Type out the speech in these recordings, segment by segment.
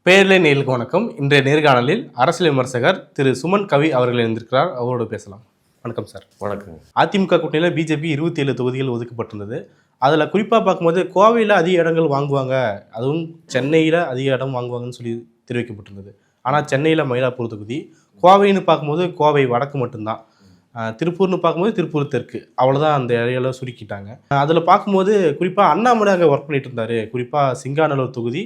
பேர்லே நேயர்களுக்கு வணக்கம். இன்றைய நேர்காணலில் அரசியல் விமர்சகர் திரு சுமன் கவி அவர்கள் இருந்திருக்கிறார். அவரோடு பேசலாம். வணக்கம் சார். வணக்கம். அதிமுக கூட்டணியில் பிஜேபி 27 தொகுதிகள் ஒதுக்கப்பட்டிருந்தது. அதில் குறிப்பாக பார்க்கும்போது கோவையில் அதிக இடங்கள் வாங்குவாங்க, அதுவும் சென்னையில் அதிக இடம் வாங்குவாங்கன்னு சொல்லி தெரிவிக்கப்பட்டிருந்தது. ஆனால் சென்னையில் மயிலாப்பூர் தொகுதி, கோவைன்னு பார்க்கும்போது கோவை வடக்கு மட்டும்தான், திருப்பூர்னு பார்க்கும்போது திருப்பூர் தெற்கு, அவ்வளோதான் அந்த ஏரியாவில் சுருக்கிட்டாங்க. அதில் பார்க்கும்போது குறிப்பாக அண்ணாமலை அங்கே ஒர்க் பண்ணிட்டு இருந்தார். குறிப்பாக சிங்காநல்லூர் தொகுதி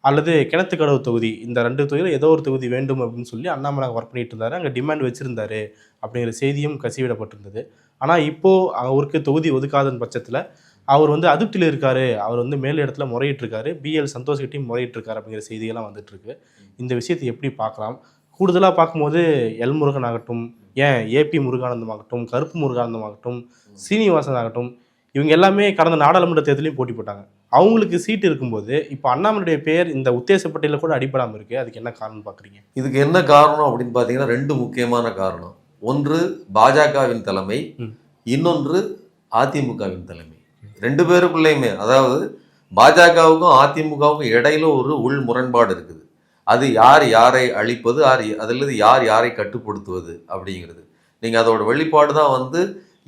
அல்லது கிணத்துக்கடவு தொகுதி, இந்த 2 தொகுதியில் ஏதோ ஒரு தொகுதி வேண்டும் அப்படின்னு சொல்லி அண்ணாமலை ஒர்க் பண்ணிட்டு இருந்தார். அங்கே டிமாண்ட் வச்சுருந்தாரு அப்படிங்கிற செய்தியும் கசிவிடப்பட்டிருந்தது. ஆனால் இப்போது அவருக்கு தொகுதி ஒதுக்காத பட்சத்தில் அவர் அதிருப்தியில் இருக்கார், அவர் மேல் இடத்துல முறையிட்டிருக்காரு, பிஎல் சந்தோஷ் கிட்டையும் முறையிட்டிருக்காரு அப்படிங்கிற செய்திகள்லாம் வந்துட்டுருக்கு. இந்த விஷயத்தை எப்படி பார்க்கலாம்? கூடுதலாக பார்க்கும்போது எல் முருகன் ஆகட்டும், ஏன் ஏபி முருகானந்தம் ஆகட்டும், கருப்பு முருகானந்தம் ஆகட்டும், சீனிவாசன் ஆகட்டும், இவங்க எல்லாமே கடந்த நாடாளுமன்ற தேர்தலையும் போட்டி போட்டாங்க. அவங்களுக்கு சீட் இருக்கும்போது இப்போ அண்ணாமலையுடைய பேர் இந்த உத்தேச பட்டியலில் கூட அடிபடாமல் இருக்குது. அதுக்கு என்ன காரணம் பார்க்குறீங்க? இதுக்கு என்ன காரணம் அப்படின்னு பார்த்தீங்கன்னா 2 முக்கியமான காரணம். ஒன்று பாஜகவின் தலைமை, இன்னொன்று அதிமுகவின் தலைமை. 2 பேருக்குள்ளேயுமே, அதாவது பாஜகவுக்கும் அதிமுகவுக்கும் இடையில ஒரு உள் முரண்பாடு இருக்குது. அது யார் யாரை அழிப்பது, அதிலிருந்து யார் யாரை கட்டுப்படுத்துவது அப்படிங்கிறது. நீங்கள் அதோட வெளிப்பாடு தான்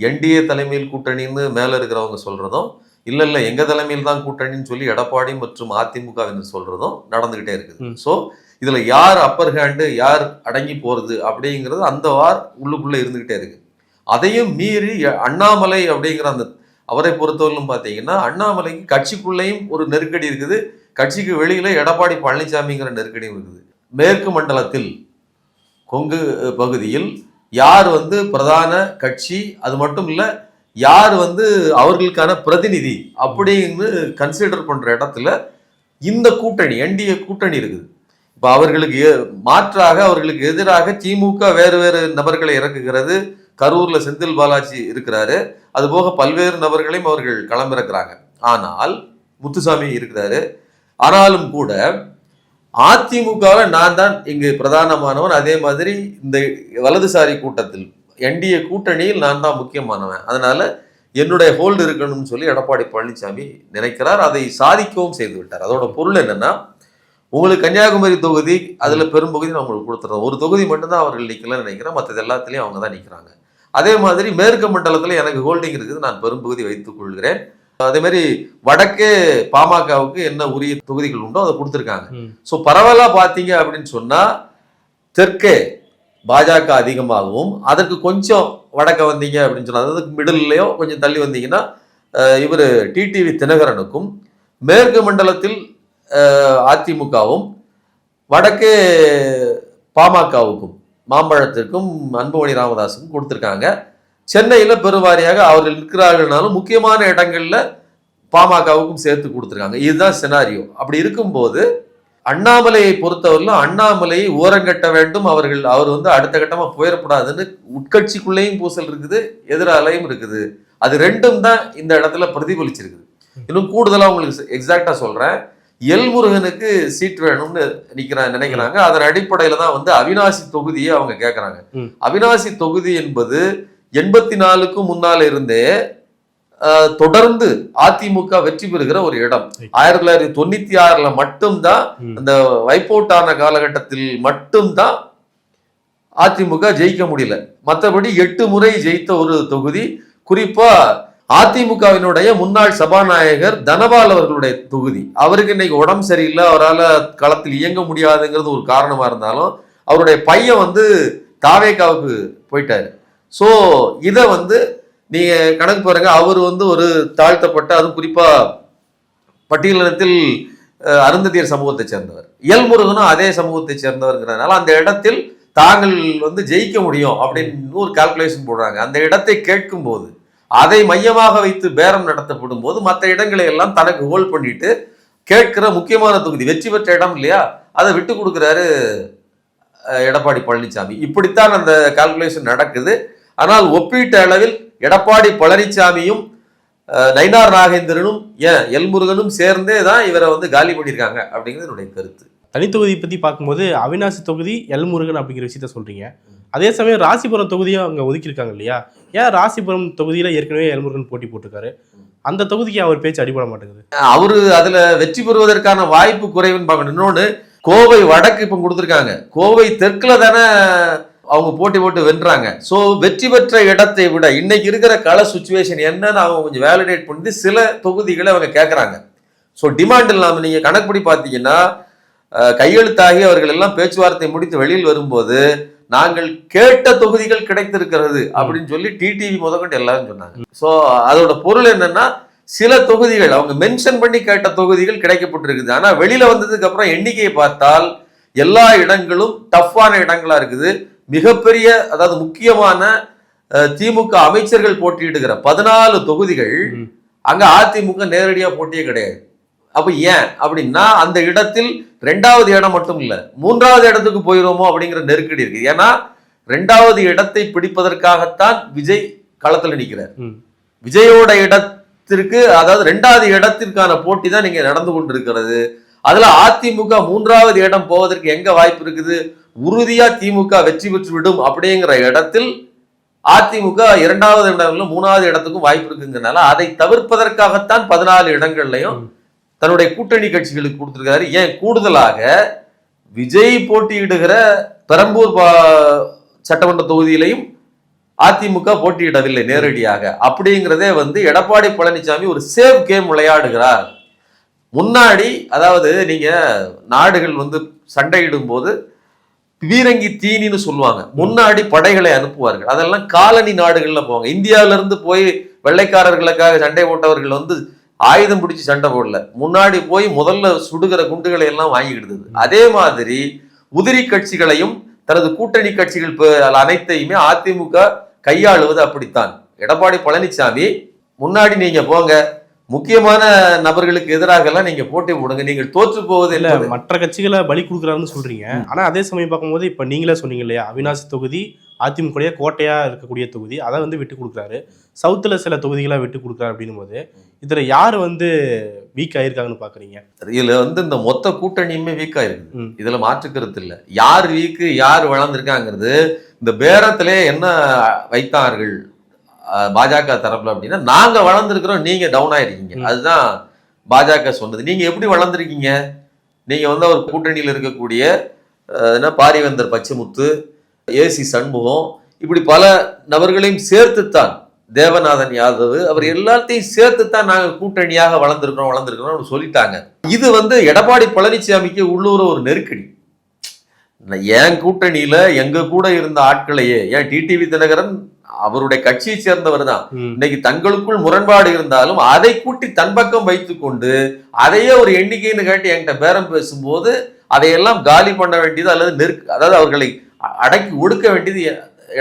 என்டிஏ தலைமையில் கூட்டணின்னு மேலே இருக்கிறவங்க சொல்கிறதும், இல்லை எங்கள் தலைமையில் தான் கூட்டணின்னு சொல்லி எடப்பாடி மற்றும் அதிமுகவினர் சொல்கிறதும் நடந்துக்கிட்டே இருக்குது. ஸோ இதில் யார் அப்பர் ஹேண்டு, யார் அடங்கி போகிறது அப்படிங்கிறது அந்த வார் உள்ளுக்குள்ளே இருந்துக்கிட்டே இருக்குது. அதையும் மீறி அண்ணாமலை அப்படிங்கிற அவரை பொறுத்தவரையிலும் பார்த்தீங்கன்னா அண்ணாமலைக்கு கட்சிக்குள்ளேயும் ஒரு நெருக்கடி இருக்குது, கட்சிக்கு வெளியில் எடப்பாடி பழனிசாமிங்கிற நெருக்கடியும் இருக்குது. மேற்கு மண்டலத்தில் கொங்கு பகுதியில் யார் பிரதான கட்சி, அது மட்டும் இல்லை யார் அவர்களுக்கான பிரதிநிதி அப்படின்னு கன்சிடர் பண்ற இடத்துல இந்த கூட்டணி என்டிஏ கூட்டணி இருக்குது. இப்போ அவர்களுக்கு மாற்றாக, அவர்களுக்கு எதிராக திமுக வேறு வேறு நபர்களை இறக்குகிறது. கரூர்ல செந்தில் பாலாஜி இருக்கிறாரு, அதுபோக பல்வேறு நபர்களையும் அவர்கள் களமிறக்குறாங்க. ஆனால் முத்துசாமி இருக்கிறாரு. ஆனாலும் கூட அதிமுகவில் நான் தான் இங்கு பிரதானமானவன், அதே மாதிரி இந்த வலதுசாரி கூட்டத்தில் என்டிஏ கூட்டணியில் நான் தான் முக்கியமானவன், அதனால என்னுடைய ஹோல்டு இருக்கணும்னு சொல்லி எடப்பாடி பழனிசாமி நினைக்கிறார். அதை சாதிக்கவும் செய்து விட்டார். அதோட பொருள் என்னன்னா, உங்களுக்கு கன்னியாகுமரி தொகுதி அதில் பெரும்பகுதி நான் உங்களுக்கு கொடுத்துறேன், ஒரு தொகுதி மட்டும்தான் அவர்கள் நிற்கலன்னு நினைக்கிறேன், மற்றது எல்லாத்துலேயும் அவங்க தான் நிற்கிறாங்க. அதே மாதிரி மேற்கு மண்டலத்தில் எனக்கு ஹோல்டிங் இருக்குது, நான் பெரும்பகுதி வைத்துக் கொள்கிறேன். அதே மாதிரி வடக்கே பாமகவுக்கு என்ன உரிய தொகுதிகள் உண்டோ அதை கொடுத்துருக்காங்க. ஸோ பரவலா பார்த்தீங்க அப்படின்னு சொன்னா தெற்கே பாஜக அதிகமாகவும், அதற்கு கொஞ்சம் வடக்க வந்தீங்க அப்படின்னு சொன்னா, அதாவது மிடில்லையோ கொஞ்சம் தள்ளி வந்தீங்கன்னா இவர் டிடிவி தினகரனுக்கும், மேற்கு மண்டலத்தில் அதிமுகவும், வடக்கே பாமகவுக்கும் மாம்பழத்திற்கும் அன்புமணி ராமதாஸுக்கும் கொடுத்துருக்காங்க. சென்னையில் பெருவாரியாக அவர்கள் இருக்கிறார்கள்னாலும் முக்கியமான இடங்கள்ல பாமகவுக்கும் சேர்த்து கொடுத்துருக்காங்க. இதுதான் சினாரியோ. அப்படி இருக்கும்போது அண்ணாமலையை பொறுத்தவரையிலும் அண்ணாமலையை ஓரங்கட்ட வேண்டும், அவர் அடுத்த கட்டமா போயிடக்கூடாதுன்னு உட்கட்சிக்குள்ளேயும் பூசல் இருக்குது, எதிராலையும் இருக்குது. அது ரெண்டும் தான் இந்த இடத்துல பிரதிபலிச்சிருக்குது. இன்னும் கூடுதலா உங்களுக்கு எக்ஸாக்டா சொல்றேன், எல் முருகனுக்கு சீட் வேணும்னு நினைக்கிறாங்க. அதன் அடிப்படையில தான் அவினாசி தொகுதியை அவங்க கேட்கறாங்க. அவினாசி தொகுதி என்பது 84க்கு முன்னால இருந்தே தொடர்ந்து அதிமுக வெற்றி பெறுகிற ஒரு இடம். 1996 மட்டும்தான், அந்த வைப்போட் ஆன காலகட்டத்தில் மட்டும்தான் அதிமுக ஜெயிக்க முடியல. மற்றபடி 8 முறை ஜெயித்த ஒரு தொகுதி. குறிப்பா அதிமுகவினுடைய முன்னாள் சபாநாயகர் தனபால் அவர்களுடைய தொகுதி. அவருக்கு இன்னைக்கு உடம்பு சரியில்லை, அவரால் களத்தில் இயங்க முடியாதுங்கிறது ஒரு காரணமா இருந்தாலும், அவருடைய பையன் தாவேகாவுக்கு போயிட்டாரு. ஸோ இதை நீங்க கணக்கு பாருங்க, அவர் ஒரு தாழ்த்தப்பட்ட, அதுவும் குறிப்பா பட்டியலினத்தில் அருந்ததியர் சமூகத்தை சேர்ந்தவர். எல் முருகனும் அதே சமூகத்தை சேர்ந்தவர்ங்கிறதுனால அந்த இடத்தில் தாங்கள் ஜெயிக்க முடியும் அப்படின்னு ஒரு கால்குலேஷன் போடுறாங்க. அந்த இடத்தை கேட்கும் போது, அதை மையமாக வைத்து பேரம் நடத்தப்படும் போது, மற்ற இடங்களை எல்லாம் தனக்கு ஹோல்ட் பண்ணிட்டு கேட்கிற முக்கியமான தொகுதி, வெற்றி பெற்ற இடம் இல்லையா, அதை விட்டு கொடுக்குறாரு எடப்பாடி பழனிசாமி. இப்படித்தான் அந்த கால்குலேஷன் நடக்குது. ஆனால் ஒப்பீட்டு அளவில் எடப்பாடி பழனிசாமியும் நயினார் நாகேந்திரனும் எல் முருகனும் சேர்ந்தே தான் இவரை காலி பண்ணியிருக்காங்க அப்படிங்கிறது என்னுடைய கருத்து. தனித்தொகுதியை பற்றி பார்க்கும்போது அவினாசி தொகுதி எல் முருகன் அப்படிங்கிற விஷயத்த சொல்றீங்க. அதே சமயம் ராசிபுரம் தொகுதியும் அவங்க ஒதுக்கியிருக்காங்க இல்லையா? ஏன் ராசிபுரம் தொகுதியில் ஏற்கனவே எல் முருகன் போட்டி போட்டிருக்காரு, அந்த தொகுதிக்கு அவர் பேச்சு அடிபட மாட்டேங்குது? அவரு அதுல வெற்றி பெறுவதற்கான வாய்ப்பு குறைவுன்னு பார்க்கணும். இன்னொன்று, கோவை வடக்கு இப்ப கொடுத்துருக்காங்க, கோவை தெற்குல தானே அவங்க போட்டி போட்டு வென்றாங்க. ஸோ வெற்றி பெற்ற இடத்தை விட இன்னைக்கு இருக்கிற கள சுச்சுவேஷன் என்னன்னு அவங்க கொஞ்சம் வேலிடேட் பண்ணி சில தொகுதிகளை அவங்க கேட்கறாங்க. ஸோ டிமாண்ட் இல்லாமல் நீங்க கணக்குப்படி பார்த்தீங்கன்னா கையெழுத்தாகி அவர்கள் எல்லாம் பேச்சுவார்த்தை முடித்து வெளியில் வரும்போது நாங்கள் கேட்ட தொகுதிகள் கிடைத்திருக்கிறது அப்படின்னு சொல்லி டிடிவி முதற்கொண்டு எல்லாரும் சொன்னாங்க. ஸோ அதோட பொருள் என்னன்னா சில தொகுதிகள் அவங்க மென்ஷன் பண்ணி கேட்ட தொகுதிகள் கிடைக்கப்பட்டிருக்குது. ஆனா வெளியில வந்ததுக்கு அப்புறம் எண்ணிக்கையை பார்த்தால் எல்லா இடங்களும் டஃப்பான இடங்களா இருக்குது. மிகப்பெரிய அதாவது முக்கியமான திமுக அமைச்சர்கள் போட்டியிடுகிற 14 தொகுதிகள் அங்க அதிமுக நேரடியா போட்டியே கிடையாது. அப்ப ஏன் அப்படின்னா அந்த இடத்தில் 2வது இடம் மட்டும் இல்ல 3வது இடத்துக்கு போயிருவோமோ அப்படிங்கிற நெருக்கடி இருக்கு. ஏன்னா 2வது இடத்தை பிடிப்பதற்காகத்தான் விஜய் களத்துல நிற்கிறார். விஜயோட இடத்திற்கு அதாவது 2வது இடத்திற்கான போட்டி தான் நீங்க நடந்து கொண்டிருக்கிறது. அதுல அதிமுக 3வது இடம் போவதற்கு எங்க வாய்ப்பு இருக்குது? உறுதியா திமுக வெற்றி பெற்று விடும் அப்படிங்கிற இடத்தில் அதிமுக 2வது இடங்களும் 3வது இடத்துக்கும் வாய்ப்பு இருக்குங்கிறனால அதை தவிர்ப்பதற்காகத்தான் 14 இடங்கள்லையும் தன்னுடைய கூட்டணி கட்சிகளுக்கு கொடுத்திருக்காரு. ஏன் கூடுதலாக விஜய் போட்டியிடுகிற பெரம்பூர் சட்டமன்ற தொகுதியிலையும் அதிமுக போட்டியிடவில்லை நேரடியாக. அப்படிங்கிறதே எடப்பாடி பழனிசாமி ஒரு சேவ் கேம் விளையாடுகிறார். முன்னாடி அதாவது நீங்க நாடுகள் சண்டையிடும் போது பீரங்கி தீனின்னு சொல்லுவாங்க. முன்னாடி படைகளை அனுப்புவார்கள். அதெல்லாம் காலனி நாடுகள்ல போவாங்க. இந்தியாவில இருந்து போய் வெள்ளைக்காரர்களுக்காக சண்டை போட்டவர்கள் ஆயுதம் பிடிச்சு சண்டை போடல, முன்னாடி போய் முதல்ல சுடுகிற குண்டுகளை எல்லாம் வாங்கிக்கிடுது. அதே மாதிரி உதிரி கட்சிகளையும் தனது கூட்டணி கட்சிகள் அனைத்தையுமே அதிமுக கையாளுவது அப்படித்தான். எடப்பாடி பழனிசாமி முன்னாடி நீங்க போங்க, முக்கியமான நபர்களுக்கு எதிராக எல்லாம் நீங்க போட்டி போடுங்க, நீங்கள் தோற்று போவது இல்ல. மற்ற கட்சிகளை பலி கொடுக்குறாருன்னு சொல்றீங்க. ஆனா அதே சமயம் பார்க்கும்போது இப்ப நீங்களே சொன்னீங்க இல்லையா, அவினாசி தொகுதி அதிமுக கோட்டையா இருக்கக்கூடிய தொகுதி, அதை விட்டு கொடுக்குறாரு. சவுத்துல சில தொகுதிகளை விட்டு கொடுக்குறாரு. அப்படின்னும் போது இதுல யாரு வீக் ஆயிருக்காங்கன்னு பாக்குறீங்க? இதுல இந்த மொத்த கூட்டணியுமே வீக் ஆயிருக்கு. இதுல மாற்றுக்கிறது இல்ல. யார் வீக்கு யார் வளர்ந்துருக்காங்கிறது இந்த பேரத்திலே என்ன வைத்தார்கள் பாஜக தரப்புல அப்படின்னா, நாங்க வளர்ந்துருக்கிறோம், நீங்க டவுன் ஆயிருக்கீங்க. அதுதான் பாஜக சொன்னது. நீங்க எப்படி வளர்ந்துருக்கீங்க? நீங்க ஒரு கூட்டணியில் இருக்கக்கூடிய பாரிவேந்தர் பச்சைமுத்து, ஏசி சண்முகம், இப்படி பல நபர்களையும் சேர்த்துத்தான், தேவநாதன் யாதவ், அவர் எல்லாத்தையும் சேர்த்துத்தான் நாங்க கூட்டணியாக வளர்ந்துருக்கிறோம் சொல்லிட்டாங்க. இது எடப்பாடி பழனிசாமிக்கு உள்ளூர ஒரு நெருக்கடி. என் கூட்டணியில எங்க கூட இருந்த ஆட்களையே, ஏன் டிடிவி தினகரன் அவருடைய கட்சியை சேர்ந்தவர் தான், இன்னைக்கு தங்களுக்குள் முரண்பாடு இருந்தாலும் அதை கூட்டி தன் பக்கம் வைத்துக் கொண்டு அதையே ஒரு எண்ணிக்கைன்னு கேட்டு என்கிட்ட பேரம் பேசும்போது அதையெல்லாம் காலி பண்ண வேண்டியது அல்லது அதாவது அவர்களை அடக்கி ஒடுக்க வேண்டியது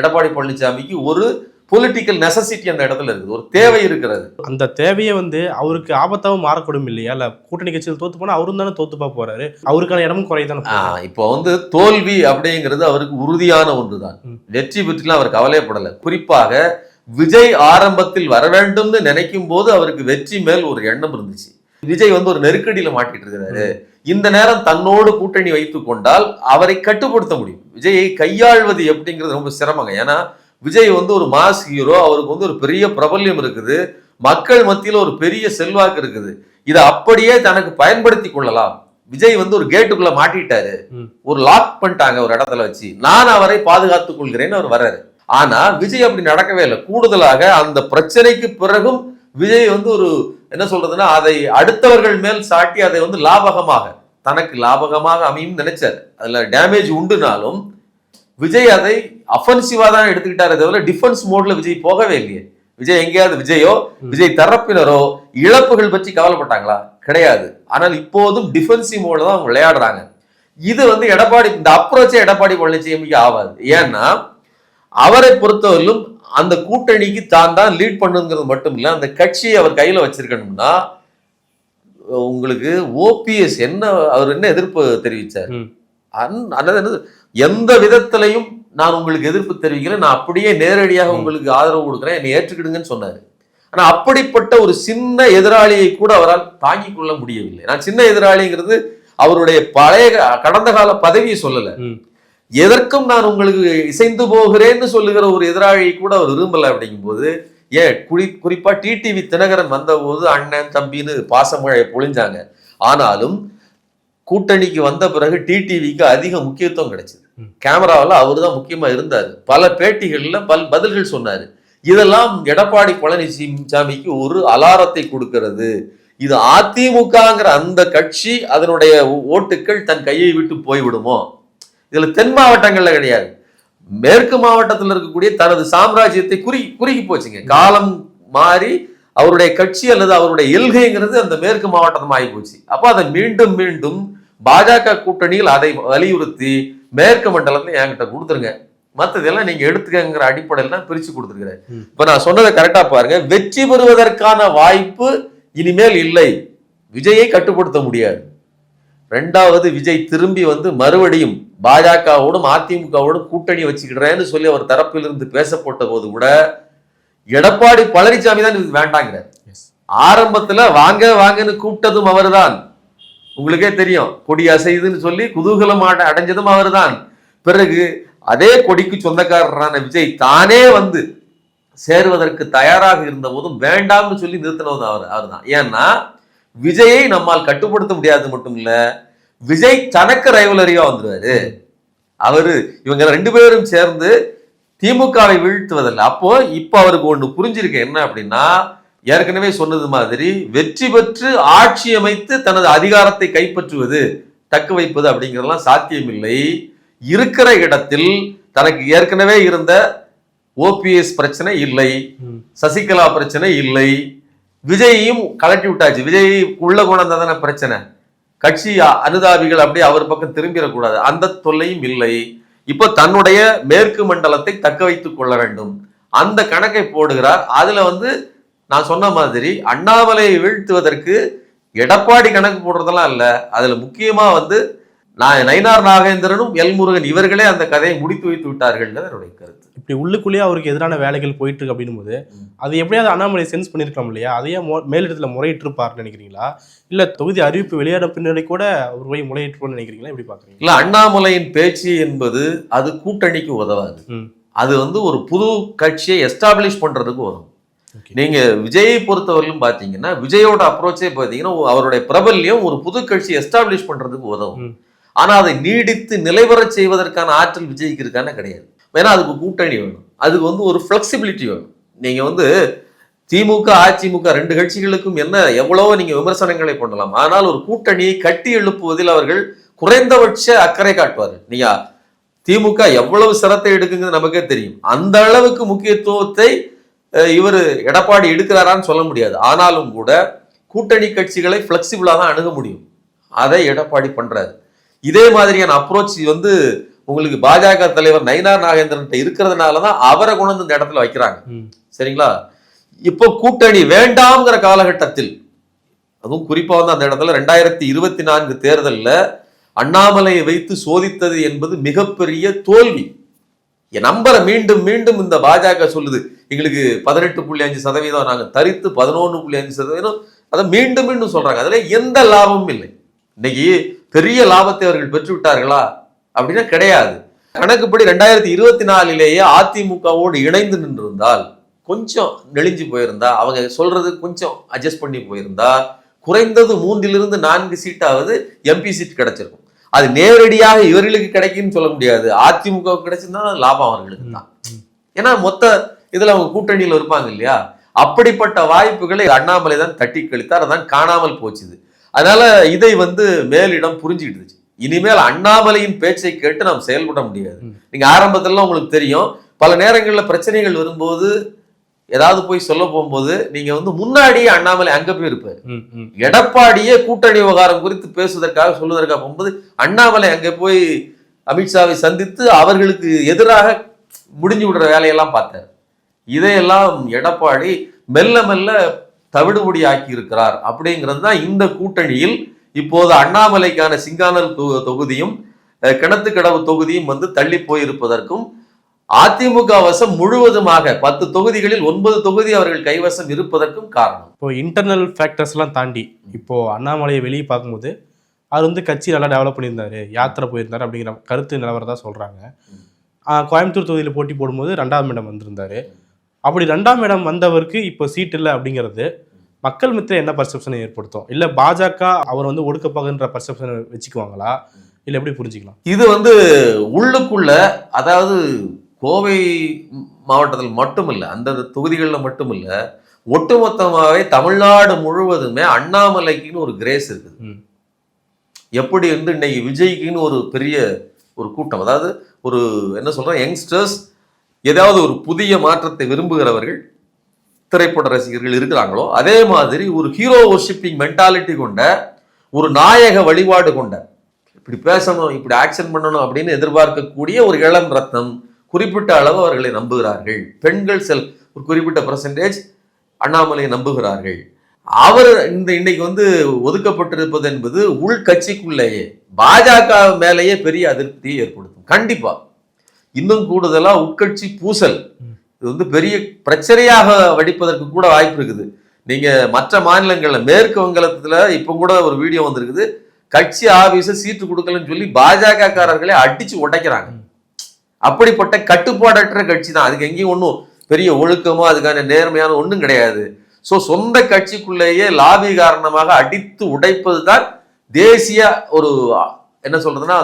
எடப்பாடி பழனிசாமிக்கு ஒரு பொலிட்டிக்கல் நெசசிட்டி அந்த இடத்துல இருக்குது, ஒரு தேவை இருக்கிறது. அந்த தேவையை அவருக்கு ஆபத்தாவும் மாறக்கூடும் இல்லையா? இல்ல கூட்டணி கட்சியில் தோத்து போனா அவரும் தானே தோத்துப்பா போறாரு, அவருக்கான இடமும் குறைதானே. இப்போ தோல்வி அப்படிங்கிறது அவருக்கு உறுதியான ஒன்றுதான். வெற்றி பெற்றுலாம் அவர் கவலைப்படலை. குறிப்பாக விஜய் ஆரம்பத்தில் வர வேண்டும்னு நினைக்கும் போது அவருக்கு வெற்றி மேல் ஒரு எண்ணம் இருந்துச்சு. விஜய் ஒரு நெருக்கடியில மாட்டிட்டு இருக்கிறாரு, இந்த நேரம் தன்னோடு கூட்டணி வைத்துக் கொண்டால் அவரை கட்டுப்படுத்த முடியும். விஜயை கையாள்வது எப்படிங்கிறது ரொம்ப சிரமங்க. ஏன்னா விஜய் ஒரு மாஸ் ஹீரோ, அவருக்கு ஒரு பெரிய பிரபல்யம் இருக்குது, மக்கள் மத்தியில் ஒரு பெரிய செல்வாக்கு இருக்குது. இதை அப்படியே தனக்கு பயன்படுத்தி கொள்ளலாம். விஜய் ஒரு கேட்டுக்குள்ள மாட்டிட்டாரு, ஒரு லாக் பண்ணிட்டாங்க ஒரு இடத்துல வச்சு, நான் அவரை பாதுகாத்துக் கொள்கிறேன்னு அவர் வர்றாரு. ஆனா விஜய் அப்படி நடக்கவே இல்லை. கூடுதலாக அந்த பிரச்சனைக்கு பிறகும் விஜய் ஒரு என்ன சொல்றதுன்னா, அதை அடுத்தவர்கள் மேல் சாட்டி அதை லாபகமாக தனக்கு லாபகமாக அமையும் நினைச்சார். அதுல டேமேஜ் உண்டுனாலும் விஜய் அதை அஃபென்சிவா தான் எடுத்துக்கிட்டாரே தவிர டிஃபென்ஸ் மோட்ல விஜய் போகவே இல்லையே. விஜய் எங்கேயாவது விஜயோ விஜய் தரப்பினரோ இழப்புகள் பற்றி கவலைப்பட்டாங்களா? கிடையாது. ஆனால் இப்போதும் டிஃபென்சிவ் மோட்ல தான் அவங்க விளையாடுறாங்க. இது எடப்பாடி இந்த அப்ரோச்சே எடப்பாடி பழனிசாமிக்கு ஆகாது. ஏன்னா அவரை பொறுத்தவரையிலும் அந்த கூட்டணிக்கு தான் லீட் பண்ணுங்கிறது மட்டும் இல்ல, அந்த கட்சியை அவர் கையில வச்சிருக்கணும்னா உங்களுக்கு ஓபிஎஸ் அவர் என்ன எதிர்ப்பு தெரிவிச்சார்? எந்த விதத்திலையும் நான் உங்களுக்கு எதிர்ப்பு தெரிவிக்கிறேன், நான் அப்படியே நேரடியாக உங்களுக்கு ஆதரவு கொடுக்குறேன், என்னை ஏற்றுக்கிடுங்கன்னு சொன்னாரு. ஆனா அப்படிப்பட்ட ஒரு சின்ன எதிராளியை கூட அவரால் தாங்கிக் கொள்ள முடியவில்லை. நான் சின்ன எதிராளிங்கிறது அவருடைய பழைய கடந்த கால பதவியை சொல்லல, எதற்கும் நான் உங்களுக்கு இசைந்து போகிறேன்னு சொல்லுகிற ஒரு எதிராளியை கூட அவர் விரும்பல. அப்படிங்கும் போது ஏன் குறிப்பா டிடிவி தினகரன் வந்த போது அண்ணன் தம்பின்னு பாசமழையை பொழிஞ்சாங்க. ஆனாலும் கூட்டணிக்கு வந்த பிறகு டிடிவிக்கு அதிக முக்கியத்துவம் கிடைச்சது. கேமராவில் அவர் தான் முக்கியமா இருந்தார். பல பேட்டிகள்ல பதில்கள் சொன்னாரு. இதெல்லாம் எடப்பாடி பழனிசாமிக்கு ஒரு அலாரத்தை கொடுக்கிறது. இது அதிமுகங்கிற அந்த கட்சி அதனுடைய ஓட்டுக்கள் தன் கையை விட்டு போய்விடுமோ. இதுல தென் மாவட்டங்கள்ல கிடையாது, மேற்கு மாவட்டத்தில் இருக்கக்கூடிய தனது சாம்ராஜ்யத்தை குறுகி போச்சுங்க. காலம் மாறி அவருடைய கட்சி அல்லது அவருடைய எல்கைங்கிறது அந்த மேற்கு மாவட்டம் ஆகி போச்சு. அப்ப அதை மீண்டும் மீண்டும் பாஜக கூட்டணியில் அதை வலியுறுத்தி மேற்கு மண்டலத்தை என்கிட்ட கொடுத்துருங்க, மற்றதெல்லாம் நீங்க எடுத்துக்கங்கிற அடிப்படையில் தான் பிரிச்சு கொடுத்துருக்கிறேன். இப்ப நான் சொன்னதை கரெக்டா பாருங்க. வெற்றி பெறுவதற்கான வாய்ப்பு இனிமேல் இல்லை. விஜயை கட்டுப்படுத்த முடியாது. ரெண்டாவது, விஜய் திரும்பி வந்து மறுபடியும் பாஜகவோடும் அதிமுகவோடும் கூட்டணி வச்சுக்கிறேன்னு சொல்லி அவர் தரப்பிலிருந்து பேசப்பட்ட போது கூட எடப்பாடி பழனிசாமி தான் இதுக்கு வேண்டாங்கிறார். ஆரம்பத்துல வாங்க வாங்கன்னு கூப்பிட்டதும் அவர்தான். உங்களுக்கே தெரியும், கொடி அசைதுன்னு சொல்லி குதூகலம் அடைஞ்சதும் அவர்தான். பிறகு அதே கொடிக்கு சொந்தக்காரரான விஜய் தானே வந்து சேருவதற்கு தயாராக இருந்த போதும் வேண்டாம்னு சொல்லி நிறுத்தினது அவர்தான். ஏன்னா விஜயை நம்மால் கட்டுப்படுத்த முடியாது மட்டும் இல்ல, விஜய் தனக்கு ரைவலரியா வந்துருவாரு. இவங்க ரெண்டு பேரும் சேர்ந்து திமுகவை வீழ்த்துவதில்லை. அப்போ இப்ப அவருக்கு ஒண்ணு புரிஞ்சிருக்கு, என்ன அப்படின்னா, ஏற்கனவே சொன்னது மாதிரி வெற்றி பெற்று ஆட்சி அமைத்து தனது அதிகாரத்தை கைப்பற்றுவது தக்க வைப்பது அப்படிங்கிறதெல்லாம் சாத்தியமில்லை. இருக்கிற இடத்தில் தனக்கு ஏற்கனவே இருந்த ஓபிஎஸ் பிரச்சனை இல்லை, சசிகலா பிரச்சனை இல்லை, விஜயையும் கலட்டி விட்டாச்சு. விஜய் உள்ள கொண்டதான பிரச்சனை, கட்சி அனுதாபிகள் அப்படியே அவர் பக்கம் திரும்பிடக்கூடாது, அந்த தொல்லையும் இல்லை. இப்போ தன்னுடைய மேற்கு மண்டலத்தை தக்க வைத்துக் கொள்ள வேண்டும், அந்த கணக்கை போடுகிறார். அதுல வந்து நான் சொன்ன மாதிரி அண்ணாமலையை வீழ்த்துவதற்கு எடப்பாடி கணக்கு போடுறதெல்லாம் இல்ல. அதுல முக்கியமா வந்து நயினார் நாகேந்திரனும் எல்முருகன் இவர்களே அந்த கதையை முடித்து வைத்து விட்டார்கள் என்னுடைய கருத்து. இப்படி உள்ளுக்குள்ளேயே அவருக்கு எதிரான வேலைகள் போயிட்டு இருக்கு அப்படின்னும் போது அது எப்படியாவது அண்ணாமலை சென்ஸ் பண்ணிருக்கலாம் இல்லையா? அதையே மேலிடத்துல முறையிட்டு இருப்பாருன்னு நினைக்கிறீங்களா? இல்ல தொகுதி அறிவிப்பு வெளியாட பின்னாடி கூட அவர் போய் முறையிட்டு நினைக்கிறீங்களா? எப்படி பாக்குறீங்க? இல்ல, அண்ணாமலையின் பேச்சு என்பது அது கூட்டணிக்கு உதவாது. அது வந்து ஒரு புது கட்சியை எஸ்டாப்ளிஷ் பண்றதுக்கு உதவும். நீங்க விஜயை பொறுத்தவரையிலும் பாத்தீங்கன்னா, விஜயோட அப்ரோச்சே பாத்தீங்கன்னா அவருடைய பிரபல்யம் ஒரு புது கட்சி எஸ்டாப்ளிஷ் பண்றதுக்கு உதவும். ஆனா அதை நீடித்து நிலைவர செய்வதற்கான ஆற்றல் விஜய்க்கு இருக்கான கிடையாது. ஏன்னா அதுக்கு கூட்டணி வேணும், அதுக்கு வந்து ஒரு ஃபிளெக்சிபிலிட்டி வேணும். நீங்க வந்து திமுக அதிமுக ரெண்டு கட்சிகளுக்கும் என்ன எவ்வளவோ நீங்க விமர்சனங்களை பண்ணலாம், ஆனால் ஒரு கூட்டணியை கட்டி எழுப்புவதில் அவர்கள் குறைந்தபட்ச அக்கறை காட்டுவார்கள். நீங்க திமுக எவ்வளவு சிரத்தை எடுக்குங்கிறது நமக்கே தெரியும். அந்த அளவுக்கு முக்கியத்துவத்தை இவர் எடப்பாடி எடுக்கிறாரான்னு சொல்ல முடியாது. ஆனாலும் கூட கூட்டணி கட்சிகளை பிளெக்சிபிளா தான் அணுக முடியும். அதை எடப்பாடி பண்றாரு. இதே மாதிரியான அப்ரோச் வந்து உங்களுக்கு பாஜக தலைவர் நயினார் நாகேந்திரன் இருக்கிறதுனாலதான் அவரை கொண்டு வந்து இந்த இடத்துல வைக்கிறாங்க. சரிங்களா? இப்போ கூட்டணி வேண்டாம்ங்கிற காலகட்டத்தில், அதுவும் குறிப்பா வந்து அந்த இடத்துல 2024 தேர்தலில் அண்ணாமலையை வைத்து சோதித்தது என்பது மிகப்பெரிய தோல்வி. நம்பரை மீண்டும் மீண்டும் இந்த பாஜக சொல்லுது, எங்களுக்கு 18.5% நாங்க தரித்து 11.5%, அதை மீண்டும் மீண்டும் சொல்றாங்க. அதுல எந்த லாபமும் இல்லை. இன்னைக்கு பெரிய லாபத்தை அவர்கள் பெற்று விட்டார்களா அப்படின்னா கிடையாது. கணக்குப்படி 2024 அதிமுகவோடு இணைந்து நின்றிருந்தால், கொஞ்சம் நெளிஞ்சு போயிருந்தா, அவங்க சொல்றது கொஞ்சம் அட்ஜஸ்ட் பண்ணி போயிருந்தா, குறைந்தது 3-4 சீட்டாவது எம்பி சீட் கிடைச்சிருக்கும். அது நேரடியாக இவர்களுக்கு கிடைக்குன்னு சொல்ல முடியாது. அதிமுக கிடைச்சிருந்தா லாபம் அவர்களுக்கு தான். ஏன்னா மொத்த இதுல அவங்க கூட்டணியில் இருப்பாங்க இல்லையா? அப்படிப்பட்ட வாய்ப்புகளை அண்ணாமலை தான் தட்டி கழித்தார். அதான் காணாமல் போச்சுது. அதனால இதை வந்து மேலிடம் புரிஞ்சுக்கிட்டு, இனிமேல் அண்ணாமலையின் பேச்சை கேட்டு நாம் செயல்பட முடியாது. நீங்க ஆரம்பத்துல உங்களுக்கு தெரியும், பல நேரங்களில் பிரச்சனைகள் வரும்போது ஏதாவது போய் சொல்ல போகும்போது நீங்க வந்து முன்னாடியே அண்ணாமலை அங்க போயிருப்பாரு. எடப்பாடியே கூட்டணி விவகாரம் குறித்து பேசுவதற்காக சொல்வதற்காக போகும்போது அண்ணாமலை அங்க போய் அமித்ஷாவை சந்தித்து அவர்களுக்கு எதிராக முடிஞ்சு விடுற வேலையெல்லாம் பார்த்தார். இதையெல்லாம் எடப்பாடி மெல்ல மெல்ல தவிடுபடி ஆக்கி இருக்கிறார். அப்படிங்கிறது தான் இந்த கூட்டணியில் இப்போது அண்ணாமலைக்கான சிங்கானல் தொகுதியும் கிணத்துக்கடவு தொகுதியும் வந்து தள்ளி போயிருப்பதற்கும், அதிமுக வசம் முழுவதுமாக 10 தொகுதிகளில் 9 தொகுதி அவர்கள் கைவசம் இருப்பதற்கும் காரணம். இப்போ இன்டர்னல் ஃபேக்டர்ஸ் எல்லாம் தாண்டி இப்போ அண்ணாமலையை வெளியே பார்க்கும்போது அது வந்து கட்சி நல்லா டெவலப் பண்ணியிருந்தாரு, யாத்திரை போயிருந்தாரு அப்படிங்கிற கருத்து நிலவரதா சொல்றாங்க. கோயம்புத்தூர் தொகுதியில் போட்டி போடும்போது 2ஆம் இடம் வந்திருந்தாரு. அப்படி 2ஆம் இடம் வந்தவருக்கு இப்போ சீட் இல்லை அப்படிங்கிறது மக்கள் மத்தியில் என்ன பர்செப்ஷனை ஏற்படுத்தும்? இல்லை பாஜக அவர் வந்து ஒடுக்கப்பாகன்ற பர்செப்ஷனை வச்சுக்குவாங்களா? இல்லை எப்படி புரிஞ்சுக்கலாம்? இது உள்ளுக்குள்ள, அதாவது கோவை மாவட்டத்தில் மட்டுமில்லை, அந்த தொகுதிகளில் மட்டுமில்ல, ஒட்டுமொத்தமாகவே தமிழ்நாடு முழுவதுமே அண்ணாமலைக்குன்னு ஒரு கிரேஸ் இருக்குது. எப்படி இன்னைக்கு விஜய்க்குன்னு ஒரு பெரிய ஒரு கூட்டம், அதாவது ஒரு என்ன சொல்றோம், யங்ஸ்டர்ஸ், ஏதாவது ஒரு புதிய மாற்றத்தை விரும்புகிறவர்கள், திரைப்பட ரசிகர்கள் இருக்கிறாங்களோ, அதே மாதிரி ஒரு ஹீரோ வொர்ஷிப்பிங் மென்டாலிட்டி கொண்ட, ஒரு நாயக வழிபாடு கொண்ட, இப்படி பேசணும், இப்படி ஆக்ஷன் பண்ணணும் அப்படின்னு எதிர்பார்க்கக்கூடிய ஒரு இளம் ரத்னம் குறிப்பிட்ட அளவு அவர்களை நம்புகிறார்கள். பெண்கள் ஒரு குறிப்பிட்ட பெர்சன்டேஜ் அண்ணாமலையை நம்புகிறார்கள். அவர் இன்னைக்கு ஒதுக்கப்பட்டிருப்பது என்பது உள்கட்சிக்குள்ளேயே பாஜக மேலேயே பெரிய அதிருப்தியை ஏற்படுத்தும். கண்டிப்பா இன்னும் கூடுதலா உட்கட்சி பூசல் இது பெரிய பிரச்சனையாக வடிப்பதற்கு கூட வாய்ப்பு இருக்குது. நீங்க மற்ற மாநிலங்கள்ல, மேற்கு வங்கத்துல இப்ப கூட ஒரு வீடியோ வந்திருக்குது, கட்சி ஆபீஸ சீட்டு கொடுக்கலன்னு சொல்லி பாஜக காரர்களே அடிச்சு உடைக்கிறாங்க. அப்படிப்பட்ட கட்டுப்பாடற்ற கட்சி தான். அதுக்கு எங்கேயும் ஒன்றும் பெரிய ஒழுக்கமோ அதுக்கான நேர்மையான ஒன்றும் கிடையாது. ஸோ சொந்த கட்சிக்குள்ளேயே லாபி காரணமாக அடித்து உடைப்பது தான் தேசிய ஒரு என்ன சொல்றதுன்னா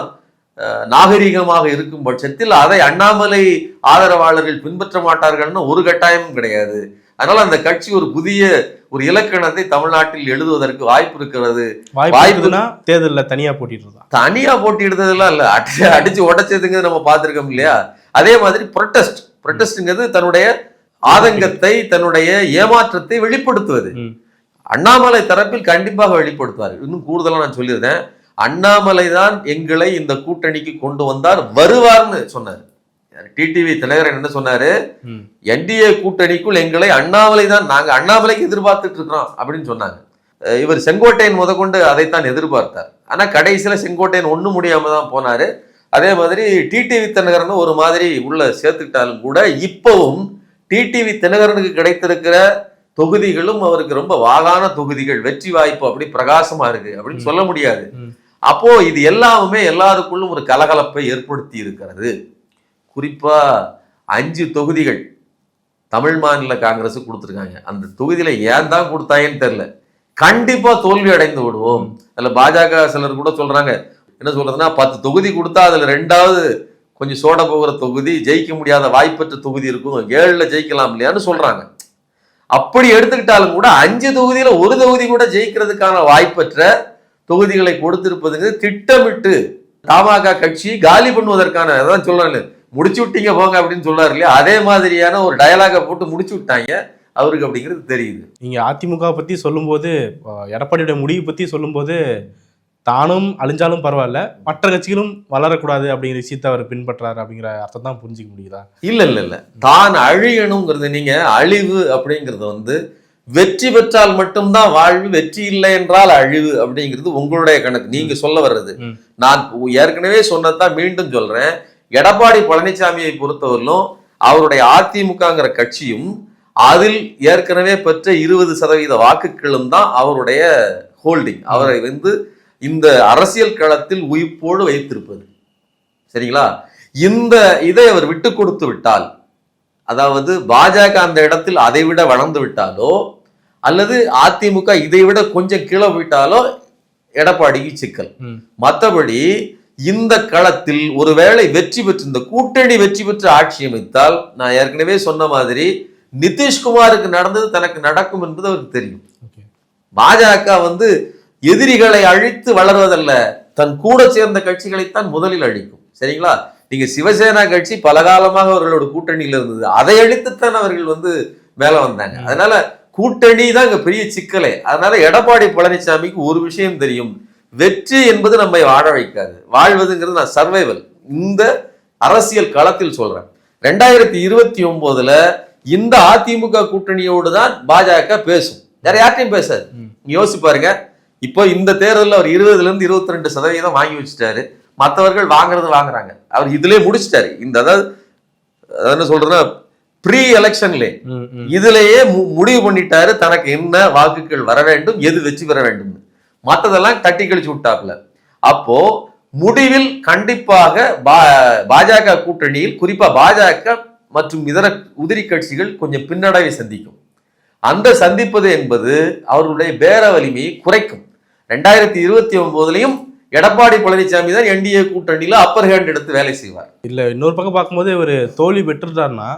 நாகரிகமாக இருக்கும் பட்சத்தில் அதை அண்ணாமலை ஆதரவாளர்கள் பின்பற்ற மாட்டார்கள்னு ஒரு கட்டாயமும் கிடையாது. அதனால அந்த கட்சி ஒரு புதிய ஒரு இலக்கணத்தை தமிழ்நாட்டில் எழுதுவதற்கு வாய்ப்பு இருக்கிறது. வாய்ப்புனா தேர்தலில் தனியா போட்டியிடுறதுலாம் இல்ல, அடிச்சு உடைச்சதுங்க நம்ம பார்த்திருக்கோம் இல்லையா? அதே மாதிரி ப்ரொட்டஸ்ட்ங்கிறது தன்னுடைய ஆதங்கத்தை, தன்னுடைய ஏமாற்றத்தை வெளிப்படுத்துவது. அண்ணாமலை தரப்பில் கண்டிப்பாக வெளிப்படுத்துவார். இன்னும் கூடுதலா நான் சொல்லியிருந்தேன், அண்ணாமலை தான் எங்களை இந்த கூட்டணிக்கு கொண்டு வந்தார், வருவார்னு சொன்னார். டிடிவி தினகரன் என்ன சொன்னாரு, என்டிஏ கூட்டணிக்குள் எங்களை அண்ணாமலை தான், நாங்க அண்ணாமலைக்கு எதிர்பார்த்துட்டு இருக்கிறோம் அப்படின்னு சொன்னாங்க. இவர் செங்கோட்டையன் முதற்கொண்டு அதைத்தான் எதிர்பார்த்தார். ஆனா கடைசியில செங்கோட்டையன் ஒண்ணு முடியாம தான் போனாரு. அதே மாதிரி டிடிவி தினகரன் ஒரு மாதிரி உள்ள சேர்த்துக்கிட்டாலும் கூட இப்பவும் டிடிவி தினகரனுக்கு கிடைத்திருக்கிற தொகுதிகளும் அவருக்கு ரொம்ப வாகான தொகுதிகள், வெற்றி வாய்ப்பு அப்படி பிரகாசமா இருக்கு அப்படின்னு சொல்ல முடியாது. அப்போ இது எல்லாமே எல்லாருக்குள்ளும் ஒரு கலகலப்பை ஏற்படுத்தி இருக்கிறது. குறிப்பா 5 தொகுதிகள் தமிழ் மாநில காங்கிரஸ் கொடுத்துருக்காங்க. அந்த தொகுதியில ஏன் தான் கொடுத்தாங்கன்னு தெரியல. கண்டிப்பா தோல்வி அடைந்து விடுவோம். அதுல பாஜக சிலர் கூட சொல்றாங்க, என்ன சொல்றதுன்னா 10 தொகுதி கொடுத்தா அதுல 2வது கொஞ்சம் சோட போகிற தொகுதி, ஜெயிக்க முடியாத வாய்ப்பற்ற தொகுதி இருக்கும், 7ல ஜெயிக்கலாம் இல்லையான்னு சொல்றாங்க. அப்படி எடுத்துக்கிட்டாலும் கூட 5 தொகுதியில ஒரு தொகுதி கூட ஜெயிக்கிறதுக்கான வாய்ப்பற்ற தொகுதிகளை கொடுத்திருப்பதுங்க திட்டமிட்டு தமாக கட்சி காலி பண்ணுவதற்கான, அதான் சொல்றாங்க, முடிச்சு விட்டீங்க போங்க அப்படின்னு சொல்றாரு இல்லையா, அதே மாதிரியான ஒரு டயலாக போட்டு முடிச்சு விட்டாங்க அவருக்கு அப்படிங்கிறது தெரியுது. நீங்க அதிமுக பத்தி சொல்லும்போது, எடப்பாடியோட முடிவு பத்தி சொல்லும்போது, தானும் அழிஞ்சாலும் பரவாயில்ல, மற்ற கட்சிகளும் வளரக்கூடாது அப்படிங்கிற விஷயத்தை அவர் பின்பற்றாரு அப்படிங்கிற அர்த்தம் தான் புரிஞ்சுக்க முடியுதா? இல்ல தான் அழியணுங்கிறது, நீங்க அழிவு அப்படிங்கிறது வெற்றி பெற்றால் மட்டும்தான் வாழ்வு, வெற்றி இல்லை என்றால் அழிவு அப்படிங்கிறது உங்களுடைய கணக்கு, நீங்க சொல்ல வர்றது. நான் ஏற்கனவே சொன்னதான் மீண்டும் சொல்றேன், எடப்பாடி பழனிசாமியை பொறுத்தவரையிலும் அவருடைய அதிமுகங்கிற கட்சியும் அதில் ஏற்கனவே பெற்ற 20% வாக்குகளும் தான் அவருடைய ஹோல்டிங், அவரை இந்த அரசியல் களத்தில் உயிர்ப்போடு வைத்திருப்பது. சரிங்களா? இந்த இதை அவர் விட்டு கொடுத்து விட்டால், அதாவது பாஜக அந்த இடத்தில் அதை விட வளர்ந்து விட்டாலோ அல்லது அதிமுக இதை விட கொஞ்சம் கீழே போயிட்டாலோ எடப்பாடிக்கு சிக்கல். மற்றபடி இந்த களத்தில் ஒருவேளை வெற்றி பெற்று, இந்த கூட்டணி வெற்றி பெற்று ஆட்சி அமைத்தால், நான் ஏற்கனவே சொன்ன மாதிரி நிதிஷ்குமாருக்கு நடந்தது தனக்கு நடக்கும் என்பது அவருக்கு தெரியும். பாஜக எதிரிகளை அழித்து வளர்வதல்ல, தன் கூட சேர்ந்த கட்சிகளைத்தான் முதலில் அழிக்கும். சரிங்களா? நீங்க சிவசேனா கட்சி பல காலமாக அவர்களோட கூட்டணியில் இருந்தது, அதை அழித்துத்தான் அவர்கள் மேல வந்தாங்க. அதனால கூட்டணி தான் இங்க பெரிய சிக்கலே. அதனால எடப்பாடி பழனிசாமிக்கு ஒரு விஷயம் தெரியும், வெற்றி என்பது நம்மை வாழ வைக்காது, வாழ்வதுங்கிறது நான் சர்வைவல். இந்த அரசியல் களத்தில் சொல்றேன். 2029ல இந்த அதிமுக கூட்டணியோடு தான் பாஜக பேசும், வேற யார்ட்டையும் பேசாது. யோசிச்சு பாருங்க, இப்போ இந்த தேர்தலில் அவர் 20% 22% வாங்கி வச்சுட்டாரு, மற்றவர்கள் வாங்குறாங்க, அவர் இதுலயே முடிச்சிட்டாரு. இந்த அதாவது என்ன சொல்றதுன்னா ப்ரீ எலெக்ஷன்லே இதுலயே முடிவு பண்ணிட்டாரு தனக்கு என்ன வாக்குகள் வர வேண்டும், எது வெற்றி பெற வேண்டும், மற்றதெல்லாம் தட்டி கழிச்சு விட்டாப்ல. அப்போ முடிவில் கண்டிப்பாக பாஜக கூட்டணியில், குறிப்பா பாஜக மற்றும் இதர உதிரி கட்சிகள் கொஞ்சம் பின்னடைவை சந்திக்கும். அந்த சந்திப்பது என்பது அவர்களுடைய பேர வலிமையை குறைக்கும். 2029 எடப்பாடி பழனிசாமி தான் என்டிஏ கூட்டணியில அப்பர் ஹேண்ட் எடுத்து வேலை செய்வார். இல்ல இன்னொரு பக்கம் பார்க்கும்போது ஒரு தோல்வி பெற்றுட்டாருன்னா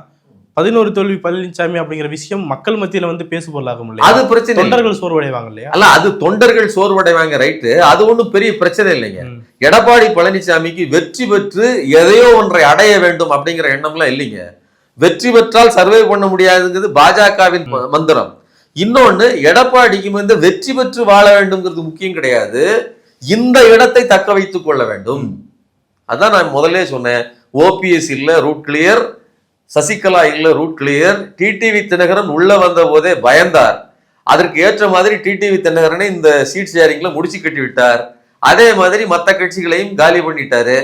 11 தோல்வி பழனிசாமி அப்படிங்கிற விஷயம் மக்கள் மத்தியில வந்து பேசு பொருளாகும் இல்லையா? அது பிரச்சனை இல்லை. தொண்டர்கள் சோர்வடைவாங்க இல்லையா? அல்ல, அது தொண்டர்கள் சோர்வடைவாங்க, ரைட்டு. அது ஒண்ணும் பெரிய பிரச்சனை இல்லைங்க. எடப்பாடி பழனிசாமிக்கு வெற்றி பெற்று எதையோ ஒன்றை அடைய வேண்டும் அப்படிங்கிற எண்ணம்லாம் இல்லைங்க. வெற்றி பெற்றால் சர்வே பண்ண முடியாதுங்கிறது பாஜகவின் மந்திரம். இன்னொன்னு, எடப்பாடிக்கு வந்து வெற்றி பெற்று வாழ வேண்டும்ங்கிறது முக்கியம் கிடையாது, இந்த இடத்தை தக்க வைத்துக் கொள்ள வேண்டும். அதான் நான் முதல்ல சொன்னேன். ஓபிஎஸ் இல்ல ரூட் கிளியர், சசிகலா இல்ல ரூட் கிளியர். டிடிவி தினகரன் உள்ள வந்த போதே பயந்தார். அதற்கு ஏற்ற மாதிரி டிடிவி தினகரனை இந்த சீட் ஷேரிங்ல முடிச்சு கட்டி விட்டார். அதே மாதிரி மற்ற கட்சிகளையும் காலி பண்ணிட்டாரு.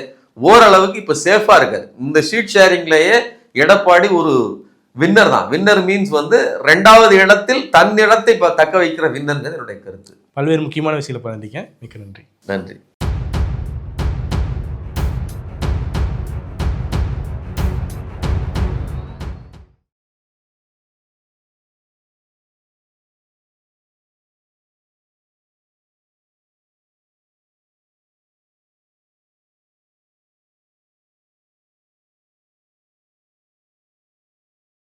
ஓரளவுக்கு இப்ப சேஃபா இருக்காரு. இந்த சீட் ஷேரிங்லயே எடப்பாடி ஒரு வின்னர் தான். வின்னர் மீன்ஸ் வந்து 2வது இடத்தில் தன் இடத்தை தக்க வைக்கிற வின்னர்ங்கிறது என்னுடைய கருத்து. பல்வேறு முக்கியமான விஷயங்களை பகிர்ந்தீங்க. மிக்க நன்றி. நன்றி.